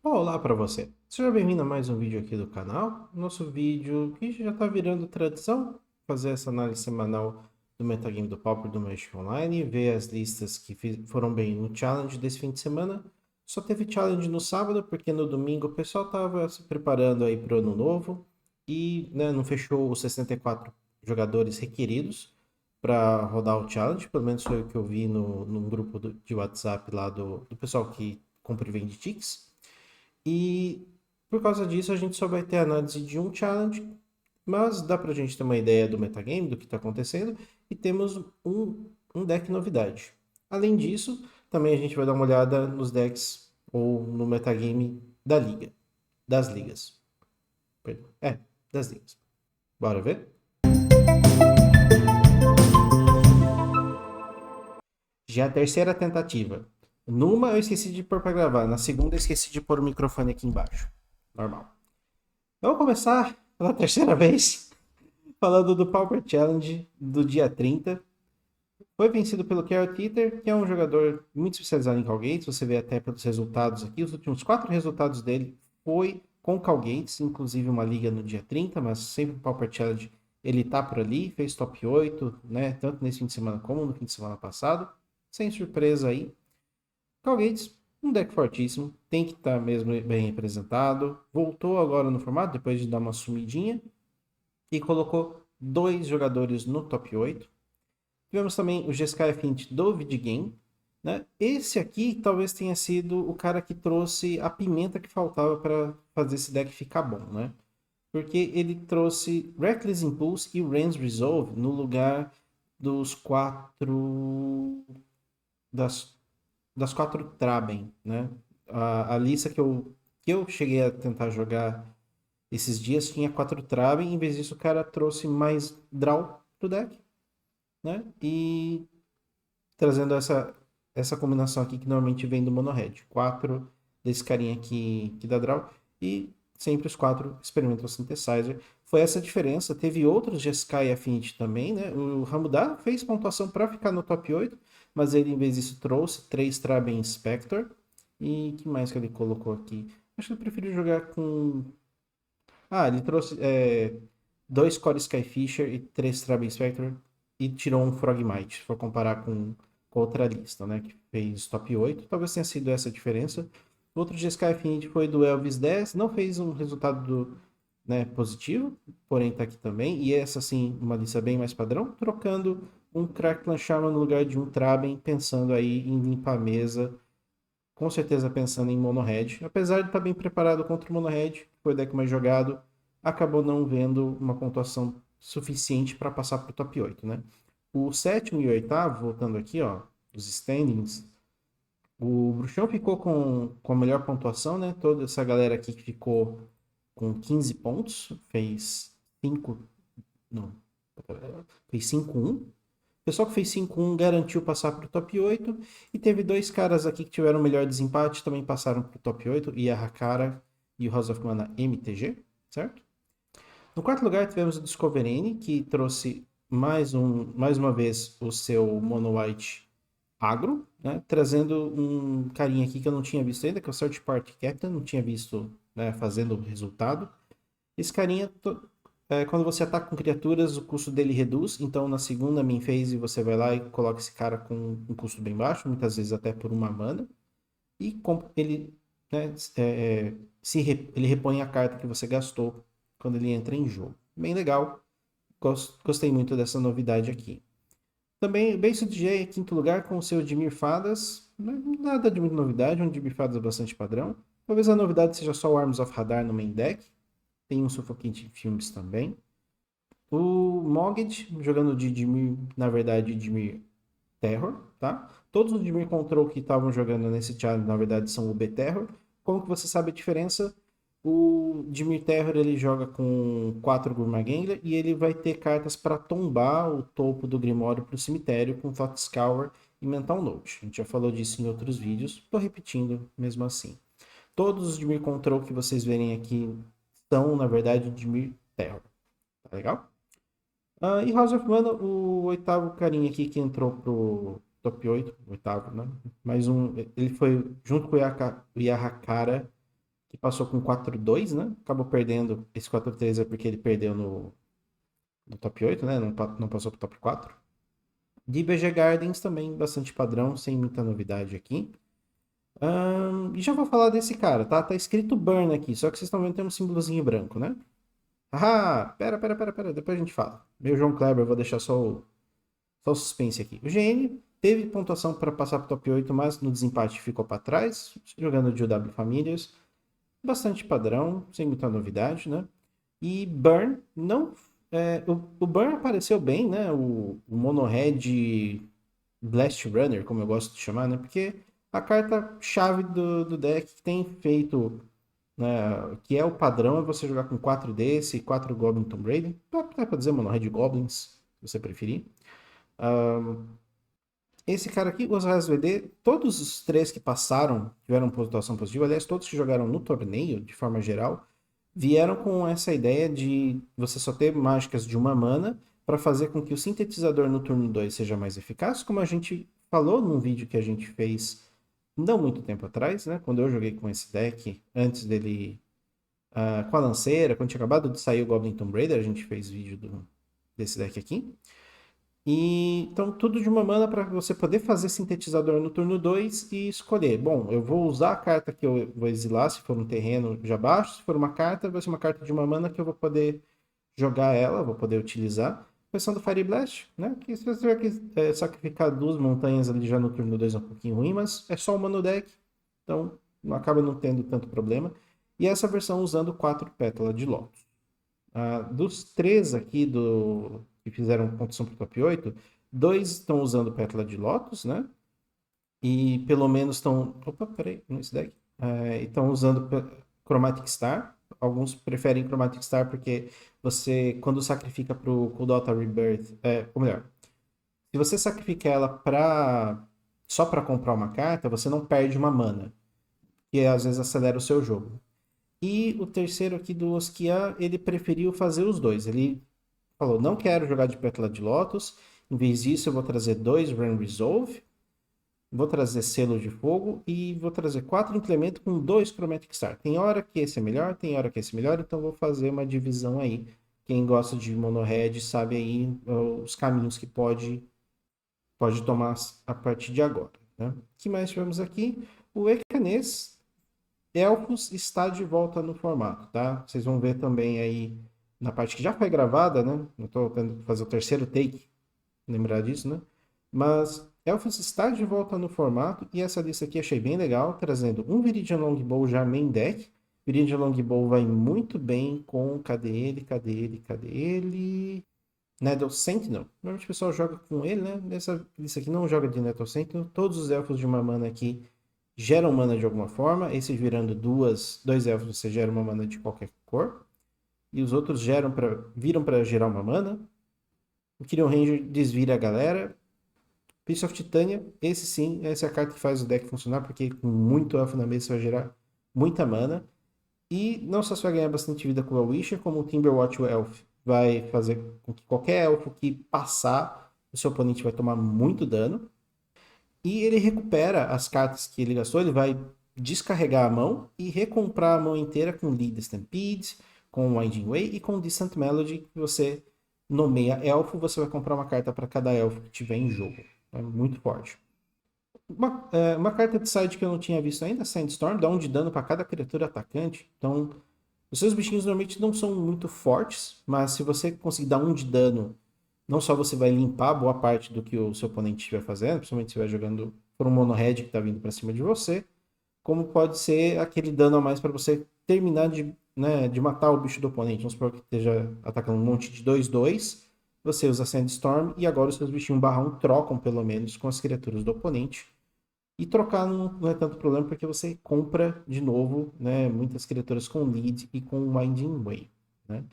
Olá para você. Seja bem-vindo a mais um vídeo aqui do canal. Nosso vídeo que já está virando tradição, fazer essa análise semanal do metagame do Pauper do Magic Online, ver as listas que foram bem no challenge desse fim de semana. Só teve challenge no sábado, porque no domingo o pessoal estava se preparando aí para o ano novo e não fechou os 64 jogadores requeridos para rodar o challenge, pelo menos foi o que eu vi no grupo de WhatsApp lá do pessoal que compra e vende tickets. E por causa disso a gente só vai ter análise de um challenge, mas dá pra gente ter uma ideia do metagame, do que está acontecendo, e temos um deck novidade. Além disso, também a gente vai dar uma olhada nos decks ou no metagame da liga, das ligas. Perdão. Das ligas. Bora ver? Já a terceira tentativa. Numa eu esqueci de pôr para gravar, na segunda eu esqueci de pôr o microfone aqui embaixo. Normal. Vamos começar pela terceira vez falando do Pauper Challenge do dia 30. Foi vencido pelo Carrot Eater, que é um jogador muito especializado em Callgates. Você vê até pelos resultados aqui. Os últimos 4 resultados dele foi com Callgates, inclusive uma liga no dia 30, mas sempre o Pauper Challenge ele tá por ali, fez top 8, né? Tanto nesse fim de semana como no fim de semana passado. Sem surpresa aí. Callgates, um deck fortíssimo, tem que estar mesmo bem representado. Voltou agora no formato, depois de dar uma sumidinha e colocou 2 jogadores no top 8. Tivemos também o Jeskai Fint do Vidgame. Né? Esse aqui talvez tenha sido o cara que trouxe a pimenta que faltava para fazer esse deck ficar bom. Né? Porque ele trouxe Reckless Impulse e Rains Resolve no lugar dos das 4 Traben. Né? A lista que eu cheguei a tentar jogar esses dias tinha 4 Traben, em vez disso o cara trouxe mais draw pro deck, né? E trazendo essa combinação aqui que normalmente vem do Mono Red. 4 desse carinha aqui que dá draw e sempre os 4 Experimental Synthesizer. Foi essa a diferença. Teve outros de Sky Affinity também, né? O Ramudá fez pontuação para ficar no top 8, mas ele em vez disso trouxe 3 Traben Spectre. E que mais que ele colocou aqui? Acho que eu prefiro jogar com ele trouxe 2 Core Skyfisher e 3 Traben Spectre e tirou um Frogmite, se for comparar com outra lista, né? Que fez top 8. Talvez tenha sido essa a diferença. Outro de Sky Affinity foi do Elvis 10, não fez um resultado positivo, porém tá aqui também. E essa sim, uma lista bem mais padrão, trocando um Crackland Shaman no lugar de um Traben, pensando aí em limpar a mesa, com certeza pensando em Mono Red. Apesar de estar bem preparado contra o Mono Red, que foi o deck mais jogado, acabou não vendo uma pontuação suficiente para passar para o top 8, né? O sétimo e o oitavo, voltando aqui, ó, os standings, o Bruxão ficou com a melhor pontuação, né? Toda essa galera aqui que ficou com 15 pontos, fez 5, não, fez 5-1. O pessoal que fez 5-1 garantiu passar para o top 8. E teve 2 caras aqui que tiveram melhor desempate, também passaram para o top 8, Yahakara e o House of Mana MTG, certo? No quarto lugar tivemos o Discovery, que trouxe mais uma vez o seu Mono White agro, né? Trazendo um carinha aqui que eu não tinha visto ainda, que é o Search Party Captain, não tinha visto, né, fazendo o resultado. Esse carinha, quando você ataca com criaturas, o custo dele reduz. Então, na segunda main phase, você vai lá e coloca esse cara com um custo bem baixo, muitas vezes até por uma mana. E ele, né, ele repõe a carta que você gastou quando ele entra em jogo. Bem legal. Gostei muito dessa novidade aqui. Também, Base DJ em quinto lugar com o seu Dimir Fadas. Nada de muita novidade, um Dimir Fadas bastante padrão. Talvez a novidade seja só o Arms of Radar no main deck. Tem um Suffocante Filmes também. O Moged, jogando de Dimir, na verdade, Dimir Terror, tá? Todos os Dimir Control que estavam jogando nesse challenge, na verdade, são o B-Terror. Como que você sabe a diferença? O Dimir Terror, ele joga com 4 Gurmagengla e ele vai ter cartas para tombar o topo do Grimório para o cemitério com Thought Scour e Mental Note. A gente já falou disso em outros vídeos, tô repetindo mesmo assim. Todos os Dimir Control que vocês verem aqui são, na verdade, Dimir Terror. Tá legal? E House of Mana, o oitavo carinha aqui que entrou pro top 8, oitavo, né? Mais um. Ele foi junto com o Yahakara, que passou com 4-2, né? Acabou perdendo. Esse 4-3 é porque ele perdeu no top 8, né? Não passou pro top 4. De BG Gardens também, bastante padrão, sem muita novidade aqui. E já vou falar desse cara, tá? Tá escrito Burn aqui, só que vocês estão vendo que tem um símbolozinho branco, né? Ah, pera, depois a gente fala. Meu João Kleber, eu vou deixar só o suspense aqui. O GN teve pontuação para passar para o top 8, mas no desempate ficou para trás, jogando de UW Famílias. Bastante padrão, sem muita novidade, né? E Burn, não. O Burn apareceu bem, né? O Mono-Red Blast Runner, como eu gosto de chamar, né? Porque a carta-chave do deck que tem feito, né, que é o padrão, é você jogar com 4 desse, 4 Goblin Tomb Raider. Dá pra dizer Mono-Red Goblins, se você preferir. Esse cara aqui, o Osiris VD, todos os três que passaram tiveram pontuação positiva. Aliás, todos que jogaram no torneio, de forma geral, vieram com essa ideia de você só ter mágicas de uma mana para fazer com que o sintetizador no turno 2 seja mais eficaz, como a gente falou num vídeo que a gente fez não muito tempo atrás, né? Quando eu joguei com esse deck, antes dele com a lanceira, quando tinha acabado de sair o Goblin Tomb Raider, a gente fez vídeo desse deck aqui. E então tudo de uma mana para você poder fazer sintetizador no turno 2 e escolher. Bom, eu vou usar a carta que eu vou exilar, se for um terreno já baixo, se for uma carta, vai ser uma carta de uma mana que eu vou poder jogar ela, vou poder utilizar. Questão do Fire Blast, né? Que se você tiver que sacrificar duas montanhas ali já no turno 2 é um pouquinho ruim, mas é só uma no deck, então não acaba não tendo tanto problema. E essa versão usando 4 pétalas de Lotus. Dos três aqui que fizeram pontuação para o top 8, dois estão usando Pétala de Lotus, né? E pelo menos estão. Opa, peraí, nesse deck. Estão usando Chromatic Star. Alguns preferem Chromatic Star porque você, quando sacrifica para o Kuldota Rebirth, ou melhor, se você sacrifica ela só para comprar uma carta, você não perde uma mana, que às vezes acelera o seu jogo. E o terceiro aqui do Oskia, ele preferiu fazer os dois. Ele falou, não quero jogar de Pétala de Lotus. Em vez disso, eu vou trazer 2 Run Resolve, vou trazer Selo de Fogo e vou trazer 4 implementos com 2 Chromatic Star. Tem hora que esse é melhor, tem hora que esse é melhor, então vou fazer uma divisão aí. Quem gosta de Mono Red sabe aí os caminhos que pode tomar a partir de agora. Né? O que mais tivemos aqui? O Ecanes Elfos está de volta no formato, tá? Vocês vão ver também aí na parte que já foi gravada, né? Eu tô tentando fazer o terceiro take, lembrar disso, né? Mas Elfos está de volta no formato e essa lista aqui achei bem legal, trazendo um Viridian Longbow já main deck. Viridian Longbow vai muito bem com... Cadê ele? Nettle Sentinel. Normalmente o pessoal joga com ele, né? Nessa lista aqui não joga de Nettle Sentinel. Todos os elfos de uma mana aqui geram mana de alguma forma. Esse virando dois elfos, você gera uma mana de qualquer cor. E os outros viram para gerar uma mana. O Kyrian Ranger desvira a galera. Piece of Titania, esse sim, essa é a carta que faz o deck funcionar, porque com muito elfo na mesa você vai gerar muita mana. E não só você vai ganhar bastante vida com o Wisher, como o Timberwatch Elf vai fazer com que qualquer elfo que passar, o seu oponente vai tomar muito dano. E ele recupera as cartas que ele gastou, ele vai descarregar a mão e recomprar a mão inteira com Lead Stampede, com Winding Way e com Distant Melody, que você nomeia elfo, você vai comprar uma carta para cada elfo que tiver em jogo. É muito forte. Uma carta de side que eu não tinha visto ainda, Sandstorm, dá 1 de dano para cada criatura atacante. Então, os seus bichinhos normalmente não são muito fortes, mas se você conseguir dar 1 de dano, não só você vai limpar boa parte do que o seu oponente estiver fazendo, principalmente se estiver jogando por um mono red que está vindo para cima de você, como pode ser aquele dano a mais para você terminar de matar o bicho do oponente. Vamos supor que esteja atacando um monte de 2/2, você usa Sandstorm e agora os seus bichinhos /1 trocam pelo menos com as criaturas do oponente. E trocar não é tanto problema porque você compra de novo, né, muitas criaturas com lead e com Winding Way, né?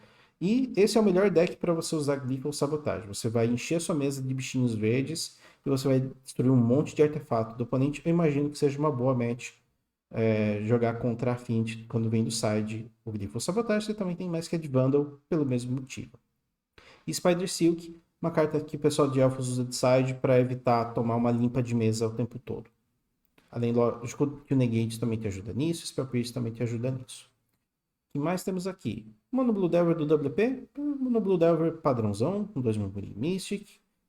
E esse é o melhor deck para você usar Glyphal Sabotage. Você vai encher sua mesa de bichinhos verdes e você vai destruir um monte de artefato do oponente. Eu imagino que seja uma boa match jogar contra a Fint quando vem do side o Glyphal Sabotage. Você também tem Masked Vandal pelo mesmo motivo. E Spider Silk, uma carta que o pessoal de Elfos usa de side para evitar tomar uma limpa de mesa o tempo todo. Além, lógico, que o Negate também te ajuda nisso, o Spell Pierce também te ajuda nisso. O que mais temos aqui? Mono Blue Delver do WP, Mono Blue Delver padrãozão, com 2 Murmuring Mystic.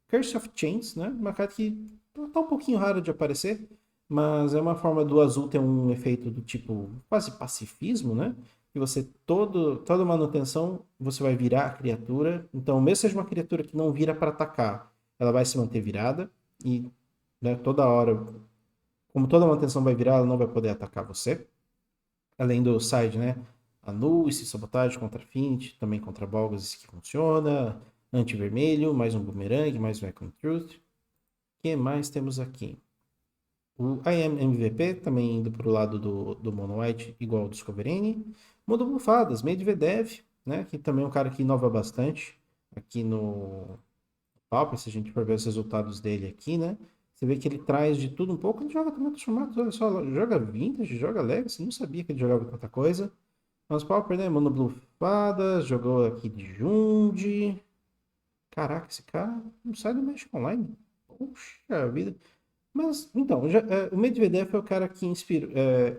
Curse of Chains, né? Uma carta que tá um pouquinho rara de aparecer, mas é uma forma do azul ter um efeito do tipo quase pacifismo, né? E você, toda manutenção, você vai virar a criatura. Então, mesmo seja uma criatura que não vira para atacar, ela vai se manter virada. E, né, toda hora, como toda manutenção vai virar, ela não vai poder atacar você. Além do side, né? Anul-se, sabotagem contra Affinity, também contra Bolgas, isso que funciona. Anti-vermelho, mais um boomerang, mais um Icon Truth. O que mais temos aqui? O I Am MVP, também indo para o lado do Mono White, igual ao do Scoverini. Mundo Bufadas, Medvedev, né? Que também é um cara que inova bastante aqui no Pauper, se a gente for ver os resultados dele aqui, né? Você vê que ele traz de tudo um pouco. Ele joga também outros formatos, olha só, joga Vintage, joga Legacy, não sabia que ele jogava tanta coisa. Mas Pauper, né? Mono Blue Fadas, jogou aqui de Jund. Caraca, esse cara não sai do Magic Online. Puxa vida. Mas, então, o Medvedev foi o cara que inspirou.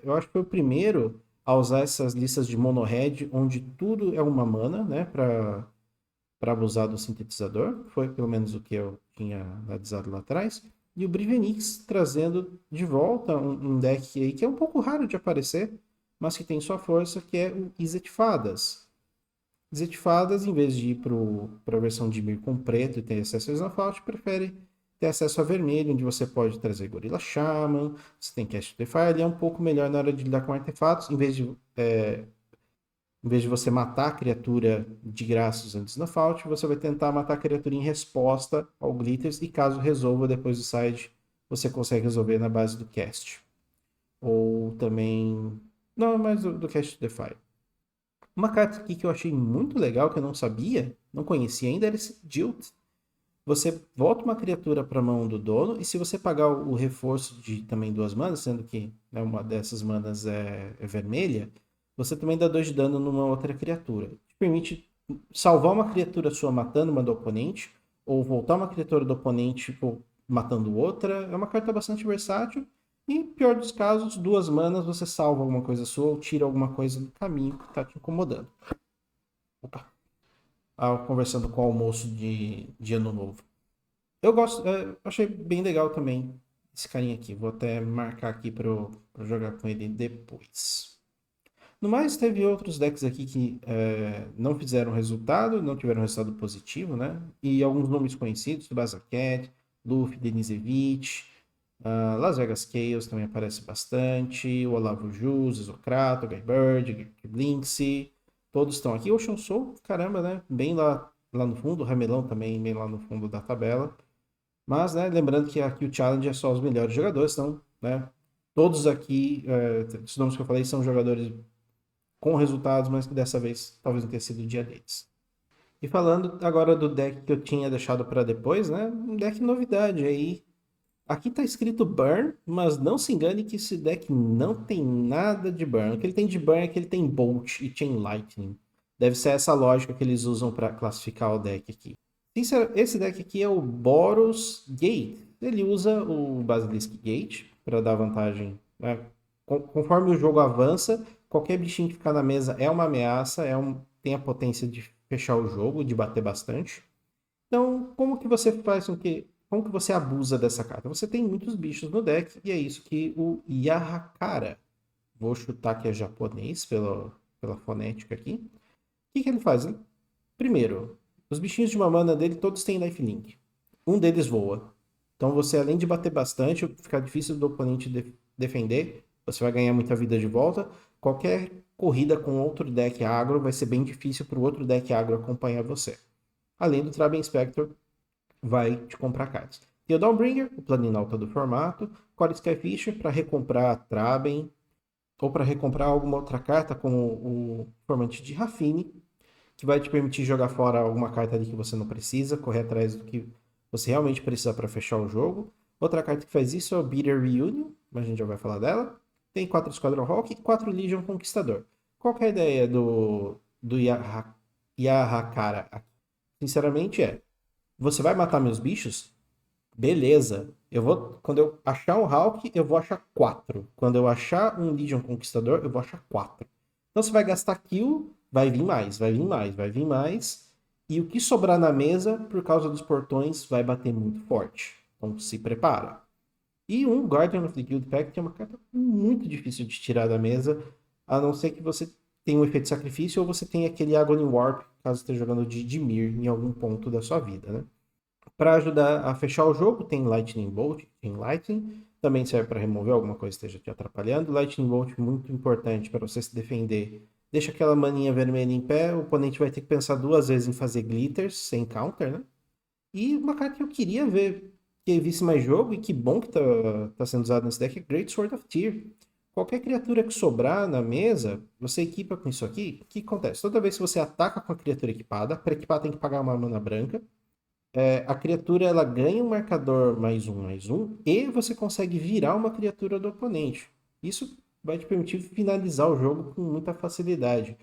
Eu acho que foi o primeiro a usar essas listas de mono-red, onde tudo é uma mana, né? Para abusar do sintetizador. Foi pelo menos o que eu tinha analisado lá atrás. E o Brivenix trazendo de volta um deck aí que é um pouco raro de aparecer, mas que tem sua força, que é o Izzet Fadas. Izzet Fadas, em vez de ir para a versão de Mir com preto e ter acesso a Snowfault, prefere ter acesso a vermelho, onde você pode trazer Gorilla Shaman, você tem Cast Defy, ele é um pouco melhor na hora de lidar com artefatos, em vez de você matar a criatura de graça usando Snowfault, você vai tentar matar a criatura em resposta ao Glitters, e caso resolva depois do side, você consegue resolver na base do cast. Ou também... Não, mas do Cast Defy. Uma carta aqui que eu achei muito legal, que eu não sabia, não conhecia ainda, era esse Jilt. Você volta uma criatura para a mão do dono, e se você pagar o reforço de também 2 manas, sendo que, né, uma dessas manas é vermelha, você também dá 2 de dano numa outra criatura. Te permite salvar uma criatura sua matando uma do oponente, ou voltar uma criatura do oponente matando outra. É uma carta bastante versátil. E, pior dos casos, 2 manas você salva alguma coisa sua ou tira alguma coisa do caminho que está te incomodando. Opa. Conversando com o almoço de ano novo. Eu gosto, achei bem legal também esse carinha aqui. Vou até marcar aqui para eu jogar com ele depois. No mais, teve outros decks aqui que não fizeram resultado, não tiveram resultado positivo, né? E alguns nomes conhecidos, Tsubasa Cat, Luffy, Denisevich, Las Vegas Chaos também aparece bastante, o Olavo Jus, Isocrato, Guybird, Blinksy, todos estão aqui. Ocean Soul, caramba, né? Bem lá no fundo, o Ramelão também bem lá no fundo da tabela. Mas, né, lembrando que aqui o Challenge é só os melhores jogadores, então, né, todos aqui, os nomes que eu falei são jogadores com resultados, mas que dessa vez talvez não tenha sido o dia deles. E falando agora do deck que eu tinha deixado para depois, né, um deck novidade aí. Aqui tá escrito Burn, mas não se engane que esse deck não tem nada de Burn. O que ele tem de Burn é que ele tem Bolt e Chain Lightning. Deve ser essa lógica que eles usam para classificar o deck aqui. Esse deck aqui é o Boros Gate. Ele usa o Basilisk Gate para dar vantagem, né? Conforme o jogo avança, qualquer bichinho que ficar na mesa é uma ameaça, tem a potência de fechar o jogo, de bater bastante. Então, como que você faz com que... Como que você abusa dessa carta? Você tem muitos bichos no deck, e é isso que o Yahakara, vou chutar que é japonês pela fonética aqui. O que ele faz? Primeiro, os bichinhos de uma mana dele todos têm lifelink. Um deles voa. Então você, além de bater bastante, ficar difícil do oponente defender, você vai ganhar muita vida de volta. Qualquer corrida com outro deck agro vai ser bem difícil para o outro deck agro acompanhar você. Além do Traben Spectre, vai te comprar cartas. Tem o Dawnbringer, o Planinauta do formato, Core Skyfisher para recomprar a Traben, ou para recomprar alguma outra carta, como o Formante de Raffine, que vai te permitir jogar fora alguma carta ali que você não precisa, correr atrás do que você realmente precisa para fechar o jogo. Outra carta que faz isso é o Bitter Reunion, mas a gente já vai falar dela. Tem 4 Squadron Hawk e 4 Legion Conquistador. Qual que é a ideia do Yahakara aqui? Sinceramente você vai matar meus bichos? Beleza. Quando eu achar um Hulk, eu vou achar 4. Quando eu achar um Legion Conquistador, eu vou achar 4. Então você vai gastar kill, vai vir mais, vai vir mais, vai vir mais. E o que sobrar na mesa, por causa dos portões, vai bater muito forte. Então se prepara. E um Guardian of the Guild Pact é uma carta muito difícil de tirar da mesa, a não ser que você tenha um efeito de sacrifício ou você tenha aquele Agony Warp, caso esteja jogando de Dimir em algum ponto da sua vida, né? Para ajudar a fechar o jogo, tem Lightning Bolt, tem Lightning, também serve para remover alguma coisa que esteja te atrapalhando. Lightning Bolt muito importante para você se defender. Deixa aquela maninha vermelha em pé, o oponente vai ter que pensar duas vezes em fazer glitters sem counter, né? E uma carta que eu queria ver que visse mais jogo, e que bom que tá sendo usado nesse deck, é Great Sword of Tyr. Qualquer criatura que sobrar na mesa, você equipa com isso aqui. O que acontece? Toda vez que você ataca com a criatura equipada, para equipar tem que pagar uma mana branca. A criatura ela ganha um marcador mais um, e você consegue virar uma criatura do oponente. Isso vai te permitir finalizar o jogo com muita facilidade.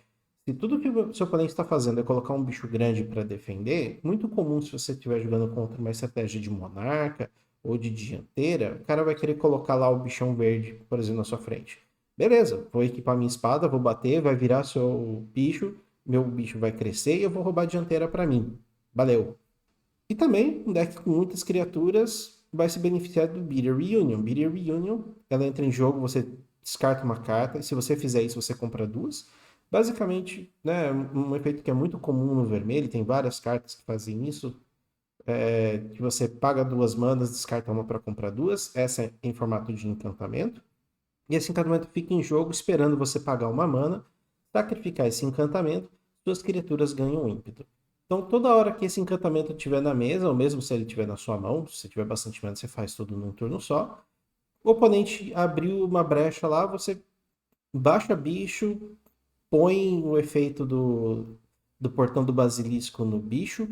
Se tudo que o seu oponente está fazendo é colocar um bicho grande para defender, muito comum se você estiver jogando contra uma estratégia de monarca ou de dianteira, o cara vai querer colocar lá o bichão verde, por exemplo, na sua frente. Beleza, vou equipar minha espada, vou bater, vai virar seu bicho, meu bicho vai crescer e eu vou roubar a dianteira para mim. Valeu. E também, um deck com muitas criaturas vai se beneficiar do Bitter Reunion. Bitter Reunion, ela entra em jogo, você descarta uma carta, e se você fizer isso, você compra duas. Basicamente, né, um efeito que é muito comum no vermelho, tem várias cartas que fazem isso, que você paga duas manas, descarta uma para comprar duas. Essa é em formato de encantamento. E esse encantamento fica em jogo esperando você pagar uma mana, sacrificar esse encantamento, suas criaturas ganham ímpeto. Então, toda hora que esse encantamento estiver na mesa, ou mesmo se ele estiver na sua mão, se tiver bastante mana, você faz tudo num turno só. O oponente abriu uma brecha lá, você baixa bicho, põe o efeito do portão do basilisco no bicho,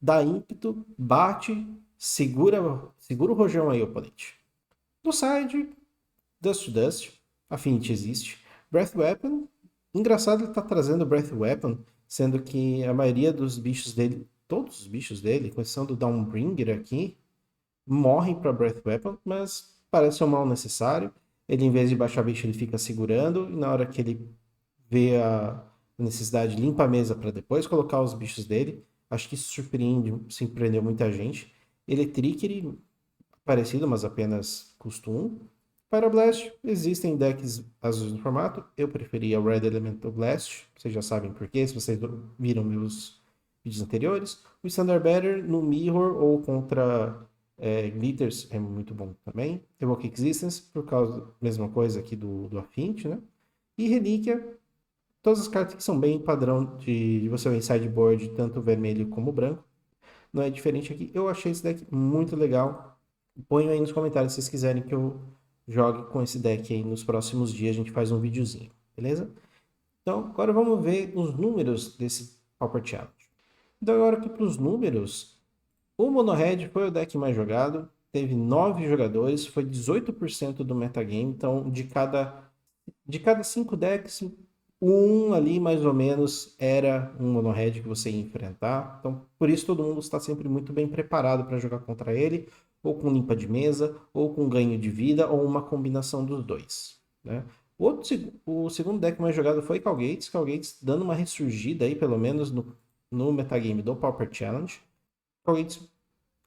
dá ímpeto, bate, segura o rojão aí, oponente. No side, Dust to Dust, Affinity existe. Breath Weapon, engraçado ele tá trazendo Breath Weapon, sendo que a maioria dos bichos dele, todos os bichos dele, com exceção do Downbringer aqui, morrem para Breath Weapon, mas parece ser um mal necessário. Ele, em vez de baixar bicho, ele fica segurando, e na hora que ele vê a necessidade, limpa a mesa para depois colocar os bichos dele. Acho que isso surpreendeu muita gente. Electricity, parecido, mas apenas custo 1. Pyroblast, existem decks azuis no formato. Eu preferia o Red Elemental Blast. Vocês já sabem por quê, se vocês viram meus vídeos anteriores. O Standard Bearer no Mirror ou contra Glitters é muito bom também. Evoke Existence, por causa mesma coisa aqui do Affinity, né? E Relíquia, todas as cartas que são bem padrão de você ver em sideboard, tanto vermelho como branco. Não é diferente aqui. Eu achei esse deck muito legal. Ponham aí nos comentários se vocês quiserem que eu jogue com esse deck aí nos próximos dias. A gente faz um videozinho, beleza? Então, agora vamos ver os números desse Pauper Challenge. Então, agora aqui para os números, o Mono Red foi o deck mais jogado. Teve 9 jogadores, foi 18% do metagame. Então, de cada 5 decks, um ali mais ou menos era um Mono Red que você ia enfrentar. Então, por isso todo mundo está sempre muito bem preparado para jogar contra ele, ou com limpa de mesa, ou com ganho de vida, ou uma combinação dos dois, né? O segundo deck mais jogado foi Calgates. Calgates dando uma ressurgida aí, pelo menos no metagame do Pauper Challenge. Calgates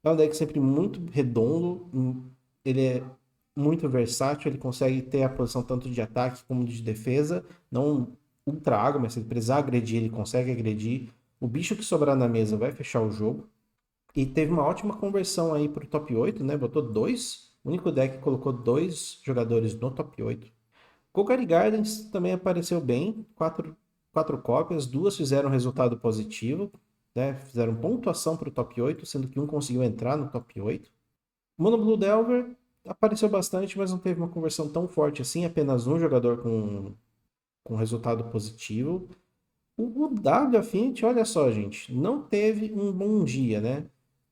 é um deck sempre muito redondo, ele é muito versátil, ele consegue ter a posição tanto de ataque como de defesa, não ultra água, mas se ele precisar agredir, ele consegue agredir. O bicho que sobrar na mesa vai fechar o jogo. E teve uma ótima conversão aí pro top 8, né? Botou dois. O único deck que colocou dois jogadores no top 8. Golgari Gardens também apareceu bem. Quatro cópias, duas fizeram resultado positivo, né? Fizeram pontuação pro top 8, sendo que um conseguiu entrar no top 8. Mono Blue Delver apareceu bastante, mas não teve uma conversão tão forte assim. Apenas um jogador com resultado positivo. O W Affinity, olha só, gente, não teve um bom dia, né?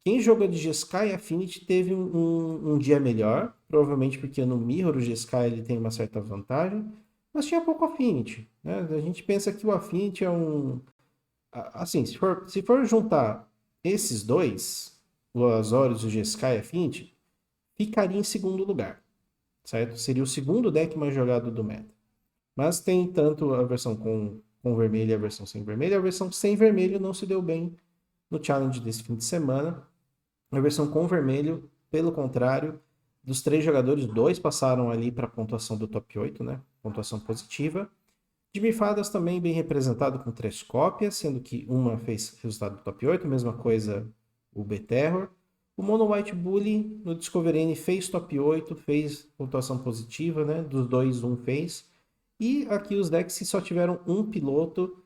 Quem jogou de Jeskai Affinity teve um dia melhor, provavelmente porque no Mirror o Jeskai ele tem uma certa vantagem, mas tinha pouco Affinity, né? A gente pensa que o Affinity é um... Assim, se for juntar esses dois, o Azorius e o Jeskai Affinity, ficaria em segundo lugar, certo? Seria o segundo deck mais jogado do meta. Mas tem tanto a versão com vermelho e a versão sem vermelho. A versão sem vermelho não se deu bem no challenge desse fim de semana. A versão com vermelho, pelo contrário, dos 3 jogadores, 2 passaram ali para a pontuação do top 8, né? Pontuação positiva. De Mifadas também bem representado com 3 cópias, sendo que uma fez resultado do top 8, mesma coisa o B-Terror. O Mono White Bully no Discovery N fez top 8, fez pontuação positiva, né? Dos 2, um fez. E aqui os decks que só tiveram um piloto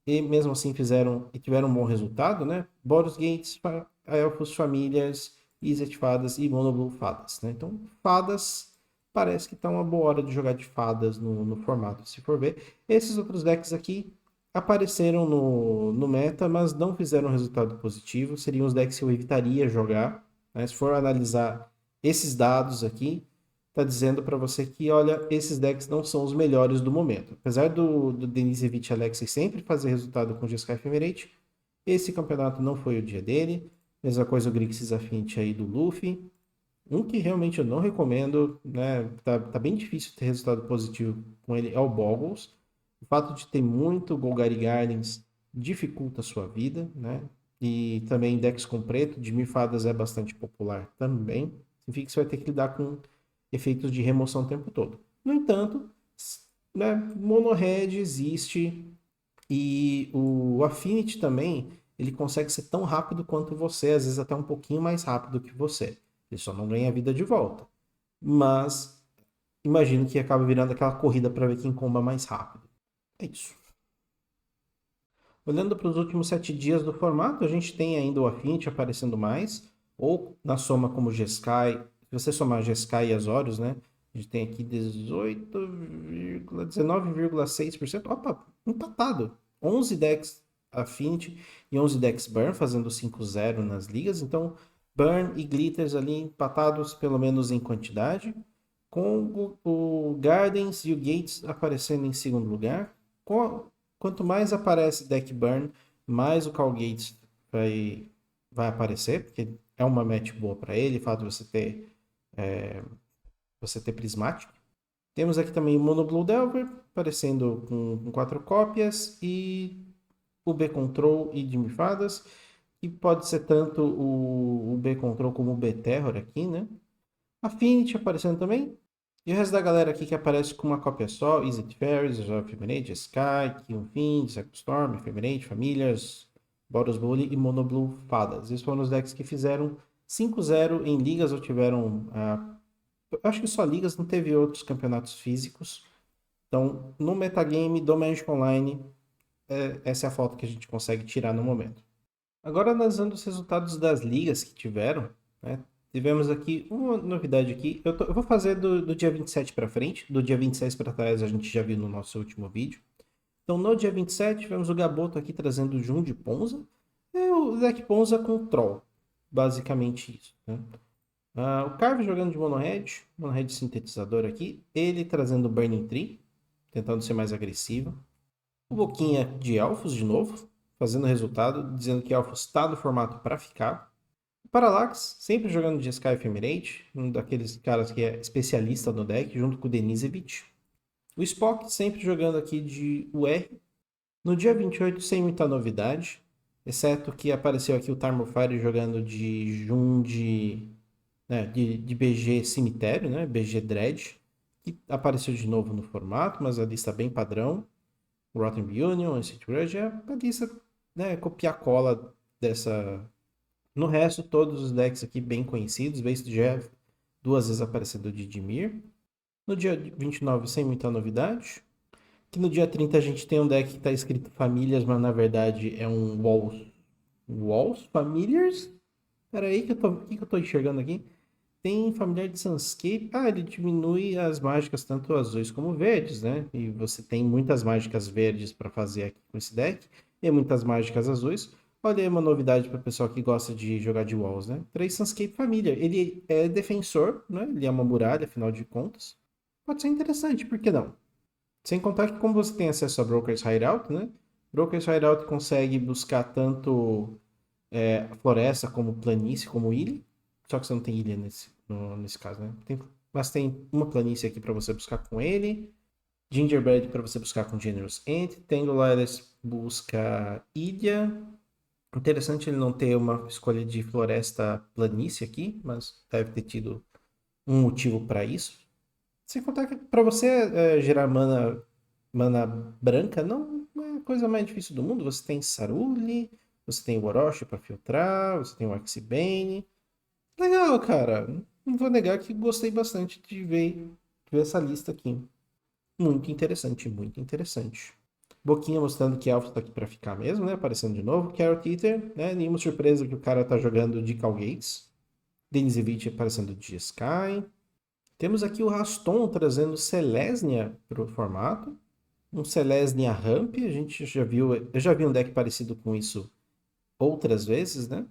e mesmo assim tiveram um bom resultado, né? Boros Gates, Elfos, Famílias, Izzet Fadas e Monoblue Fadas, né? Então, Fadas parece que tá uma boa hora de jogar de Fadas no formato, se for ver. Esses outros decks aqui apareceram no meta, mas não fizeram resultado positivo. Seriam os decks que eu evitaria jogar, né? Se for analisar esses dados aqui, tá dizendo para você que, olha, esses decks não são os melhores do momento. Apesar do Denisevich Alexei sempre fazer resultado com o Jeskai Ephemerate, esse campeonato não foi o dia dele. Mesma coisa o Grixis Affinity aí do Luffy. Um que realmente eu não recomendo, né? Tá bem difícil ter resultado positivo com ele é o Boggles. O fato de ter muito Golgari Gardens dificulta a sua vida, né? E também decks com preto, de Mifadas é bastante popular também. Significa que você vai ter que lidar com efeitos de remoção o tempo todo. No entanto, né, Mono Red existe e o Affinity também, ele consegue ser tão rápido quanto você, às vezes até um pouquinho mais rápido que você. Ele só não ganha vida de volta. Mas imagino que acaba virando aquela corrida para ver quem comba mais rápido. É isso. Olhando para os últimos 7 dias do formato, a gente tem ainda o Affinity aparecendo mais, ou na soma como Jeskai. Se você somar Jeskai e Azorius, né? A gente tem aqui 19,6%. Opa, empatado. 11 decks Affinity e 11 decks Burn, fazendo 5-0 nas ligas. Então, Burn e Glitters ali empatados, pelo menos em quantidade. Com o Gardens e o Gates aparecendo em segundo lugar. Quanto mais aparece deck Burn, mais o Call Gates vai aparecer, porque é uma match boa para ele, o fato de você ter Prismatic. Temos aqui também o Mono Blue Delver, aparecendo com 4 cópias, e o B-Control e Jimmy Fadas, que pode ser tanto o B-Control como o B-Terror aqui, né? Affinity aparecendo também. E o resto da galera aqui que aparece com uma cópia só: Izzet Fairies, Ephemerate, Sky, Kyunfin, Storm, Ephemerate, Famílias, Boros Bully e Monoblue Fadas. Esses foram os decks que fizeram 5-0 em ligas ou tiveram. Acho que só ligas, não teve outros campeonatos físicos. Então, no metagame do Magic Online, essa é a foto que a gente consegue tirar no momento. Agora, analisando os resultados das ligas que tiveram, né? Tivemos aqui uma novidade aqui. Eu vou fazer do dia 27 para frente. Do dia 26 para trás a gente já viu no nosso último vídeo. Então, no dia 27, tivemos o Gaboto aqui trazendo o Jun de Ponza. E o deck Ponza com Troll. Basicamente isso, né? O Carve jogando de Mono Red sintetizador aqui. Ele trazendo o Burning Tree, tentando ser mais agressivo. O Boquinha de Elfos de novo, fazendo resultado, dizendo que Elfos está no formato para ficar. O Parallax, sempre jogando de Sky Ephemerate, um daqueles caras que é especialista no deck, junto com o Denisevich. O Spock, sempre jogando aqui de UR. No dia 28, sem muita novidade, exceto que apareceu aqui o Tarmofire jogando de Jun de BG Cemitério, né? BG Dread, que apareceu de novo no formato, mas a lista bem padrão. O Rotten Reunion, Ancient Grudge, é a lista, né, copia-cola dessa. No resto, todos os decks aqui bem conhecidos. Based Jeff, 2 vezes aparecendo de Dimir. No dia 29, sem muita novidade. Que no dia 30 a gente tem um deck que está escrito Famílias, mas na verdade é um Walls Familiars? Pera aí, o que eu tô enxergando aqui? Tem Familiar de Sunscape. Ele diminui as mágicas tanto azuis como verdes, né? E você tem muitas mágicas verdes para fazer aqui com esse deck. E muitas mágicas azuis. Olha aí uma novidade para o pessoal que gosta de jogar de Walls, né? 3 Sunscape Família. Ele é defensor, né? Ele é uma muralha, afinal de contas. Pode ser interessante, por que não? Sem contar que como você tem acesso a Broker's Hideout, né? Broker's Hideout consegue buscar tanto floresta como planície, como ilha. Só que você não tem ilha nesse caso, né? Mas tem uma planície aqui para você buscar com ele. Gingerbread para você buscar com Generous Ant. Tangleiris busca Ilha. Interessante ele não ter uma escolha de floresta planície aqui, mas deve ter tido um motivo para isso. Sem contar que para você gerar mana branca não é a coisa mais difícil do mundo. Você tem Saruli, você tem o Orochi para filtrar, você tem o Axibane. Legal, cara. Não vou negar que gostei bastante de ver essa lista aqui. Muito interessante, muito interessante. Boquinha mostrando que Elfo tá aqui pra ficar mesmo, né? Aparecendo de novo. Carrot Eater, né? Nenhuma surpresa que o cara tá jogando de Calgates. Denizevich aparecendo de Sky. Temos aqui o Raston trazendo Selesnya pro formato. Um Selesnya Ramp, a gente já viu, eu já vi um deck parecido com isso outras vezes, né?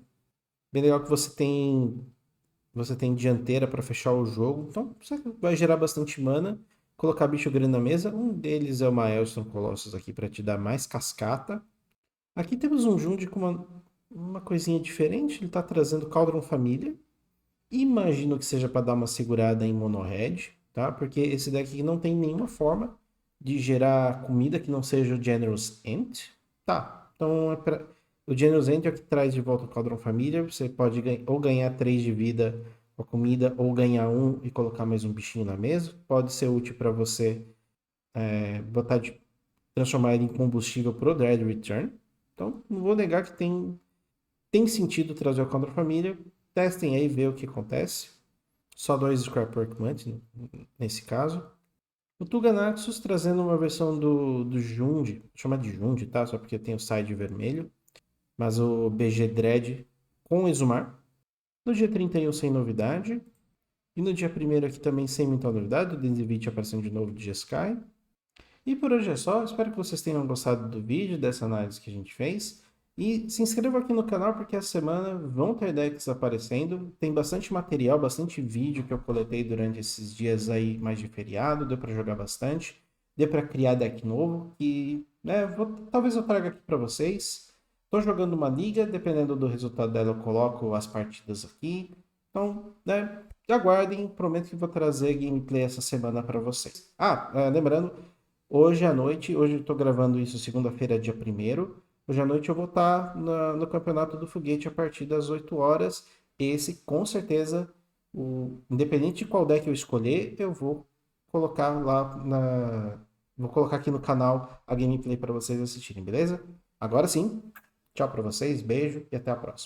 Bem legal que você tem dianteira para fechar o jogo, então você vai gerar bastante mana, colocar bicho grande na mesa. Um deles é o Maelstrom Colossus aqui para te dar mais cascata. Aqui temos um Jund com uma coisinha diferente, ele está trazendo Cauldron Família. Imagino que seja para dar uma segurada em Mono Red, tá? Porque esse deck aqui não tem nenhuma forma de gerar comida que não seja o Generous Ant. Tá, então o Generous Ant é o que traz de volta o Cauldron Família. Você pode ou ganhar 3 de vida com a comida, ou ganhar 1 e colocar mais um bichinho na mesa. Pode ser útil para você transformar ele em combustível pro Dread Return. Então, não vou negar que tem sentido trazer o Cauldron Família. Testem aí, ver o que acontece. Só 2 Scrapwork Mant nesse caso. O Tuganaxus trazendo uma versão do Jund, vou chamar de Jund, tá? Só porque tem o side vermelho. Mas o BG Dread com Exumar. No dia 31 sem novidade. E no dia 1º aqui também sem muita novidade. O Denzivit aparecendo de novo de Sky. E por hoje é só. Espero que vocês tenham gostado do vídeo, dessa análise que a gente fez. E se inscreva aqui no canal porque essa semana vão ter decks aparecendo. Tem bastante material, bastante vídeo que eu coletei durante esses dias aí mais de feriado. Deu para jogar bastante. Deu para criar deck novo. E talvez eu traga aqui para vocês. Estou jogando uma liga, dependendo do resultado dela eu coloco as partidas aqui. Então, aguardem. Prometo que vou trazer gameplay essa semana para vocês. Lembrando, hoje à noite, hoje eu estou gravando isso segunda-feira, dia 1º. Hoje à noite eu vou estar no Campeonato do Foguete a partir das 8 horas. Esse, com certeza, independente de qual deck eu escolher, eu vou colocar Vou colocar aqui no canal a gameplay para vocês assistirem, beleza? Agora sim, tchau para vocês, beijo e até a próxima.